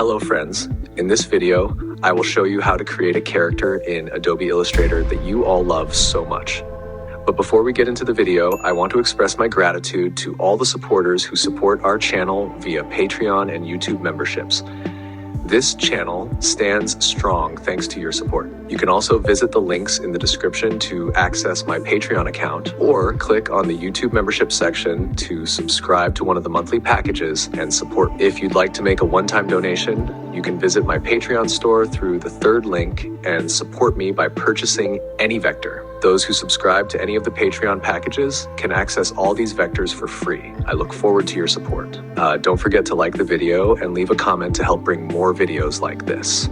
Hello friends, in this video, I will show you how to create a character in Adobe Illustrator that you all love so much. But before we get into the video, I want to express my gratitude to all the supporters who support our channel via Patreon and YouTube memberships. This channel stands strong thanks to your support. You can also visit the links in the description to access my Patreon account, or click on the YouTube membership section to subscribe to one of the monthly packages and support. If you'd like to make a one-time donation, you can visit my Patreon store through the third link and support me by purchasing any vector. Those who subscribe to any of the Patreon packages can access all these vectors for free. I look forward to your support. Don't forget to like the video and leave a comment to help bring more videos like this.